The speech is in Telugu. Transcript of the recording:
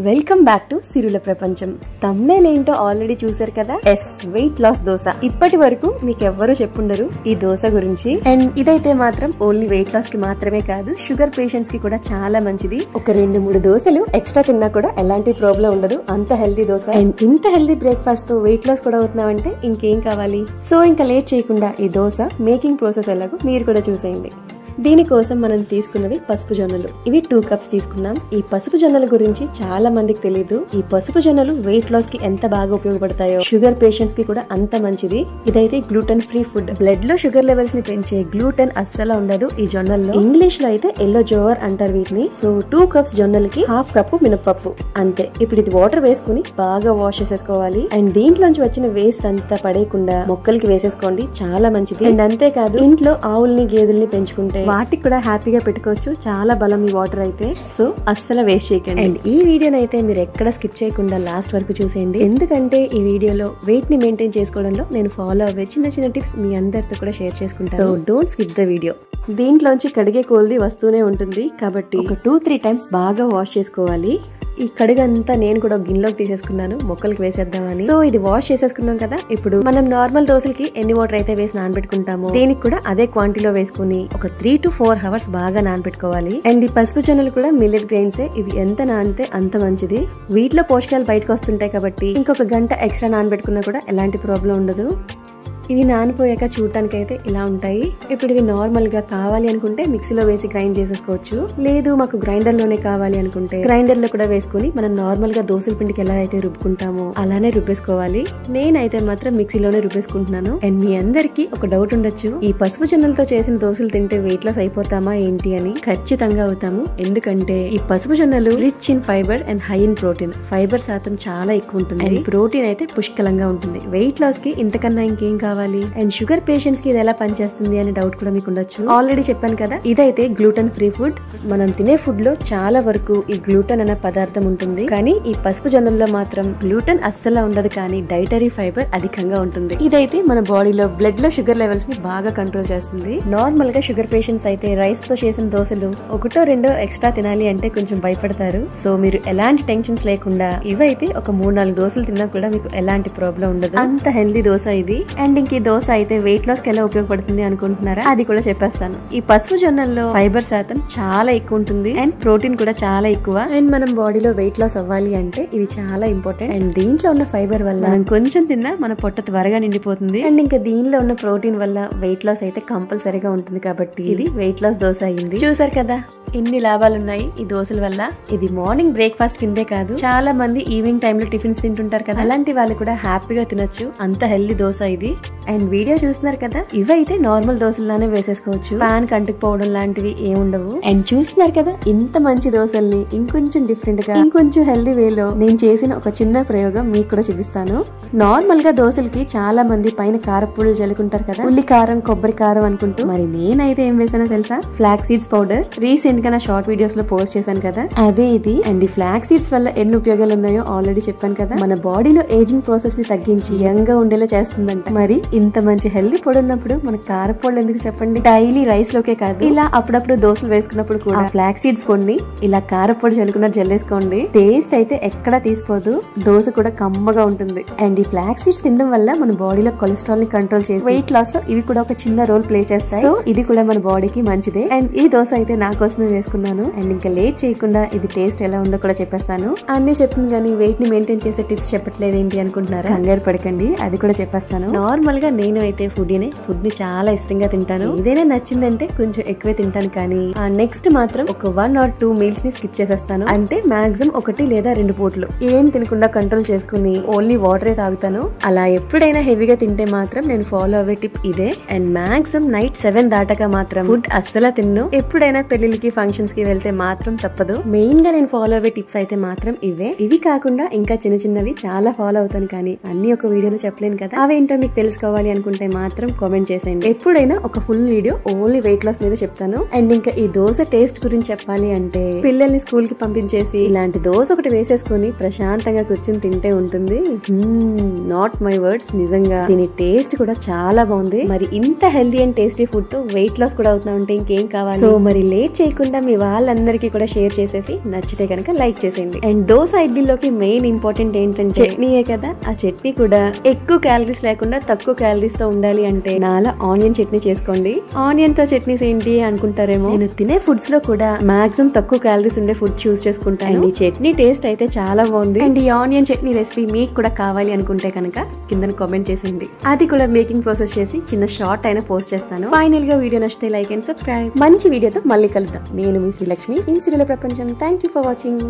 వెల్కమ్ బ్యాక్ టు సిరుల ప్రపంచం. థంబ్నెయిల్ ఏంటో ఆల్రెడీ చూసారు కదా. Weight loss dosa. ఇప్పటి వరకు మీకు ఎవ్వరూ చెప్పుండరు ఈ దోశ గురించి. అండ్ ఇదైతే మాత్రం ఓన్లీ వెయిట్ లాస్ కి మాత్రమే కాదు, షుగర్ పేషెంట్స్ కి కూడా చాలా మంచిది. ఒక 2-3 దోశలు ఎక్స్ట్రా తిన్నా కూడా ఎలాంటి ప్రాబ్లం ఉండదు, అంత హెల్దీ దోశ. అండ్ ఇంత హెల్దీ బ్రేక్ఫాస్ట్ తో వెయిట్ లాస్ కూడా అవుతున్నామంటే ఇంకేం కావాలి. సో ఇంకా లేట్ చేయకుండా ఈ దోశ మేకింగ్ ప్రాసెస్ ఎలాగో మీరు కూడా చూసేయండి. దీనికోసం మనం తీసుకున్నవి పసుపు జొన్నలు. ఇవి 2 కప్స్ తీసుకున్నాం. ఈ పసుపు జొన్నల గురించి చాలా మందికి తెలియదు. ఈ పసుపు జొన్నలు వెయిట్ లాస్ కి ఎంత బాగా ఉపయోగపడతాయో, షుగర్ పేషెంట్స్ కి కూడా అంత మంచిది. ఇదైతే గ్లూటెన్ ఫ్రీ ఫుడ్. బ్లడ్ లో షుగర్ లెవెల్స్ ని పెంచే గ్లూటెన్ అస్సలు ఉండదు ఈ జొన్నల్లో. ఇంగ్లీష్ లో అయితే ఎల్లో జోవర్ అంటారు వీటిని. సో 2 కప్స్ జొన్నలకి 1/2 కప్పు మినపప్పు అంతే. ఇప్పుడు ఇది వాటర్ వేసుకుని బాగా వాష్ చేసేసుకోవాలి. అండ్ దీంట్లోంచి వచ్చిన వేస్ట్ అంతా పడేయకుండా మొక్కలకి వేసేసుకోండి, చాలా మంచిది. అండ్ అంతేకాదు, ఇంట్లో ఆవుల్ని గేదెల్ని పెంచుకుంటే వాటికి కూడా హ్యాపీగా పెట్టుకోవచ్చు, చాలా బలం ఈ వాటర్ అయితే. సో అస్సలు వేస్ట్ చేయకండి. అండ్ ఈ వీడియోని అయితే మీరు ఎక్కడ స్కిప్ చేయకుండా లాస్ట్ వరకు చూసేయండి. ఎందుకంటే ఈ వీడియోలో వెయిట్ ని మెయింటైన్ చేసుకోవడంలో నేను ఫాలో అవ్వే చిన్న చిన్న టిప్స్ మీ అందరితో కూడా షేర్ చేసుకుంటాను. So don't skip the video. దీంట్లోంచి కడిగే కొలది వస్తూనే ఉంటుంది కాబట్టి ఒక 2-3 టైమ్స్ బాగా వాష్ చేసుకోవాలి. ఈ కడుగంతా నేను కూడా గిన్నెలోకి తీసేసుకున్నాను మొక్కలకి వేసేద్దామని. సో ఇది వాష్ చేసేసుకున్నాం కదా. ఇప్పుడు మనం నార్మల్ దోశలకి ఎన్ని వాటర్ అయితే వేసి నానబెట్టుకుంటామో దీనికి కూడా అదే క్వాంటిటీలో వేసుకుని ఒక 3 to 4 hours బాగా నానబెట్టుకోవాలి. అండ్ ఈ పసుపు జొన్నలు కూడా మిల్లెట్ గ్రెయిన్స్. ఇవి ఎంత నానితే అంత మంచిది. వీటిలో పోషకాలు బయటకు వస్తుంటాయి కాబట్టి ఇంకొక గంట ఎక్స్ట్రా నానబెట్టుకున్నా కూడా ఎలాంటి ప్రాబ్లం ఉండదు. ఇవి నానిపోయాక చూడటానికి అయితే ఇలా ఉంటాయి. ఇప్పుడు ఇవి నార్మల్ గా కావాలి అనుకుంటే మిక్సీలో వేసి గ్రైండ్ చేసేసుకోవచ్చు. లేదు మాకు గ్రైండర్ లోనే కావాలి అనుకుంటే గ్రైండర్ లో కూడా వేసుకుని మనం నార్మల్ గా దోశల పిండికి ఎలా అయితే రుబ్బుకుంటామో అలానే రుబ్బేసుకోవాలి. నేనైతే మాత్రం మిక్సీలోనే రుబ్బేసుకుంటున్నాను. అండ్ మీ అందరికి ఒక డౌట్ ఉండొచ్చు, ఈ పసుపు జొన్నలతో చేసిన దోశలు తింటే వెయిట్ లాస్ అయిపోతామా ఏంటి అని. ఖచ్చితంగా అవుతాము. ఎందుకంటే ఈ పసుపు జొన్నలు rich in fibre and high in protein. Fibre శాతం చాలా ఎక్కువ ఉంటుంది. అండ్ ప్రోటీన్ అయితే పుష్కలంగా ఉంటుంది. వెయిట్ లాస్ కి ఇంతకన్నా ఇంకేం కావాలి. అండ్ షుగర్ పేషెంట్స్ కి ఇది ఎలా పనిచేస్తుంది అనే డౌట్ కూడా మీకు ఉండొచ్చు. ఆల్రెడీ చెప్పాను కదా, ఇదైతే గ్లూటెన్ ఫ్రీ ఫుడ్. మనం తినే ఫుడ్ లో చాలా వరకు ఈ గ్లూటెన్ అనే పదార్థం ఉంటుంది. కానీ ఈ పసుపు జొన్నల్లో మాత్రం గ్లూటెన్ అస్సలు ఉండదు, కానీ డైటరీ ఫైబర్ అధికంగా ఉంటుంది. ఇదైతే మన బాడీలో బ్లడ్ లో షుగర్ లెవెల్స్ ని బాగా కంట్రోల్ చేస్తుంది. నార్మల్ గా షుగర్ పేషెంట్స్ అయితే రైస్ తో చేసిన దోశలు 1-2 ఎక్స్ట్రా తినాలి అంటే కొంచెం భయపడతారు. సో మీరు ఎలాంటి టెన్షన్స్ లేకుండా ఇవైతే ఒక 3-4 దోశలు తిన్నా కూడా మీకు ఎలాంటి ప్రాబ్లం ఉండదు. అంత హెల్దీ దోశ ఇది. అండ్ ఈ దోశ అయితే వెయిట్ లాస్ కి ఎలా ఉపయోగపడుతుంది అనుకుంటున్నారా, అది కూడా చెప్పేస్తాను. ఈ పసుపు జొన్నల్లో ఫైబర్ శాతం చాలా ఎక్కువ ఉంటుంది అండ్ ప్రోటీన్ కూడా చాలా ఎక్కువ. అండ్ మనం బాడీలో వెయిట్ లాస్ అవ్వాలి అంటే ఇవి చాలా ఇంపార్టెంట్. అండ్ దీంట్లో ఉన్న ఫైబర్ వల్ల మనం కొంచెం తిన్నా మన పొట్ట త్వరగా నిండిపోతుంది. అండ్ ఇంకా దీనిలో ఉన్న ప్రోటీన్ వల్ల వెయిట్ లాస్ అయితే కంపల్సరీగా ఉంటుంది. కాబట్టి ఇది వెయిట్ లాస్ దోశ అయింది. చూసారు కదా ఎన్ని లాభాలు ఉన్నాయి ఈ దోశల వల్ల. ఇది మార్నింగ్ బ్రేక్ఫాస్ట్ కిందే కాదు, చాలా మంది ఈవినింగ్ టైమ్ లో టిఫిన్స్ తింటుంటారు కదా, అలాంటి వాళ్ళు కూడా హ్యాపీగా తినొచ్చు. అంత హెల్దీ దోశ ఇది. అండ్ వీడియో చూస్తున్నారు కదా, ఇవైతే నార్మల్ దోశల్లానే వేసేసుకోవచ్చు. పాన్ కంటుకుపోవడం లాంటివి ఏముండవు. అండ్ చూస్తున్నారు కదా ఇంత మంచి దోశల్ని ఇంకొంచెం డిఫరెంట్ గా, ఇంకొంచెం హెల్దీ వేలో నేను చేసిన ఒక చిన్న ప్రయోగం మీకు కూడా చూపిస్తాను. నార్మల్ గా దోశలకి చాలా మంది పైన కారపొడులు జల్లుకుంటారు కదా, ఉల్లి కారం కొబ్బరి కారం అనుకుంటూ. మరి నేనైతే ఏం వేసానో తెలుసా? Flax seeds powder. రీసెంట్ గా నా షార్ట్ వీడియోస్ లో పోస్ట్ చేశాను కదా, అదే ఇది. అండ్ ఈ ఫ్లాక్ సీడ్స్ వల్ల ఎన్ని ఉపయోగాలు ఉన్నాయో ఆల్రెడీ చెప్పాను కదా. మన బాడీలో ఏజింగ్ ప్రాసెస్ ని తగ్గించి యంగ్ గా ఉండేలా చేస్తుందంట. మరి ఇంత మంచి హెల్దీ పొడి ఉన్నప్పుడు మన కారపొడి ఎందుకు చెప్పండి? డైలీ రైస్ లోకే కాదు, ఇలా అప్పుడప్పుడు దోశలు వేసుకున్నప్పుడు కూడా ఫ్లాక్ సీడ్స్ పొడిని ఇలా కారపొడి చల్లుకున్నట్టు జల్లేసుకోండి. టేస్ట్ అయితే ఎక్కడా తీసిపోదు, దోశ కూడా కమ్మగా ఉంటుంది. అండ్ ఈ ఫ్లాక్ సీడ్స్ తినడం వల్ల మన బాడీలో కొలెస్ట్రాల్ ని కంట్రోల్ చేసి వెయిట్ లాస్ లో ఇవి కూడా ఒక చిన్న రోల్ ప్లే చేస్తాయి. సో ఇది కూడా మన బాడీకి మంచిదే. అండ్ ఈ దోశ అయితే నా కోసమే వేసుకున్నాను. అండ్ ఇంకా లేట్ చేయకుండా ఇది టేస్ట్ ఎలా ఉందో కూడా చెప్పేస్తాను. అన్ని చెప్పింది కానీ వెయిట్ ని మెయింటైన్ చేసే టిప్స్ చెప్పట్లేదు ఏంటి అనుకుంటున్నారా? కంగారు పడకండి, అది కూడా చెప్పేస్తాను. నార్మల్ గా నేను అయితే ఫుడ్ ని చాలా ఇష్టంగా తింటాను. ఏదైనా నచ్చిందంటే కొంచెం ఎక్కువే తింటాను. కానీ ఆ నెక్స్ట్ మాత్రం ఒక 1 or 2 మీల్స్ ని స్కిప్ చేసేస్తాను. అంటే మాక్సిమం 1 లేదా 2 పూటలు ఏం తినకుండా కంట్రోల్ చేసుకుని ఓన్లీ వాటరే తాగుతాను. అలా ఎప్పుడైనా హెవీగా తింటే మాత్రం నేను ఫాలో అవ్వే టిప్ ఇదే. అండ్ మాక్సిమం నైట్ 7 దాటాక మాత్రం ఫుడ్ అస్సలు తిన్ను. ఎప్పుడైనా పెళ్లికి ఫంక్షన్స్ కి వెళ్తే మాత్రం తప్పదు. మెయిన్ గా నేను ఫాలో అవ్వే టిప్స్ అయితే మాత్రం ఇవే. ఇవి కాకుండా ఇంకా చిన్న చిన్నవి చాలా ఫాలో అవుతాను, కానీ అన్ని ఒక వీడియోలో చెప్పలేను కదా. అవేంటో మీకు తెలుసుకోవాలి తెలుసుకోవాలి అనుకుంటే మాత్రం కామెంట్ చేసేయండి. ఎప్పుడైనా ఒక full video only weight loss మీద చెప్తాను. అండ్ ఇంకా ఈ దోశ టేస్ట్ గురించి చెప్పాలి అంటే పిల్లల్ని స్కూల్ కి పంపించేసి ఇలాంటి దోశ ఒకటి వేసేసుకొని ప్రశాంతంగా కూర్చుని తింటే ఉంటుంది. నాట్ మై వర్డ్స్, నిజంగా దీని టేస్ట్ కూడా చాలా బాగుంది. మరి ఇంత హెల్దీ అండ్ టేస్టీ ఫుడ్ తో వెయిట్ లాస్ కూడా అవుతున్నా ఉంటే ఇంకేం కావాలి. సో మరి లేట్ చేయకుండా మీ వాళ్ళందరికీ కూడా షేర్ చేసేసి నచ్చితే కనుక లైక్ చేసేయండి. అండ్ దోశ ఇడ్లీలోకి మెయిన్ ఇంపార్టెంట్ ఏంటంటే చట్నీయే కదా. ఆ చట్నీ కూడా ఎక్కువ క్యాలరీస్ లేకుండా తక్కువ క్యాలరీస్ తో ఉండాలి అంటే నాలా ఆనియన్ చట్నీ చేసుకోండి. ఆనియన్ తో చట్నీస్ ఏంటి అనుకుంటారేమో, నేను తినే ఫుడ్స్ లో కూడా మాక్సిమం తక్కువ క్యాలరీస్ ఉండే ఫుడ్ చూస్ చేసుకుంటాను. ఈ చట్నీ టేస్ట్ అయితే చాలా బాగుంది. అండ్ ఈ ఆనియన్ చట్నీ రెసిపీ మీకు కూడా కావాలి అనుకుంటే కనుక కింద కామెంట్ చేసేయండి. అది కూడా మేకింగ్ ప్రాసెస్ చేసి చిన్న షార్ట్ అయినా పోస్ట్ చేస్తాను. ఫైనల్ గా వీడియో నచ్చితే లైక్ అండ్ సబ్స్క్రైబ్. మంచి వీడియోతో మళ్ళీ కలుద్దాం. నేను మీ శ్రీలక్ష్మి, ఈ సిరిల ప్రపంచం. Thank you for watching.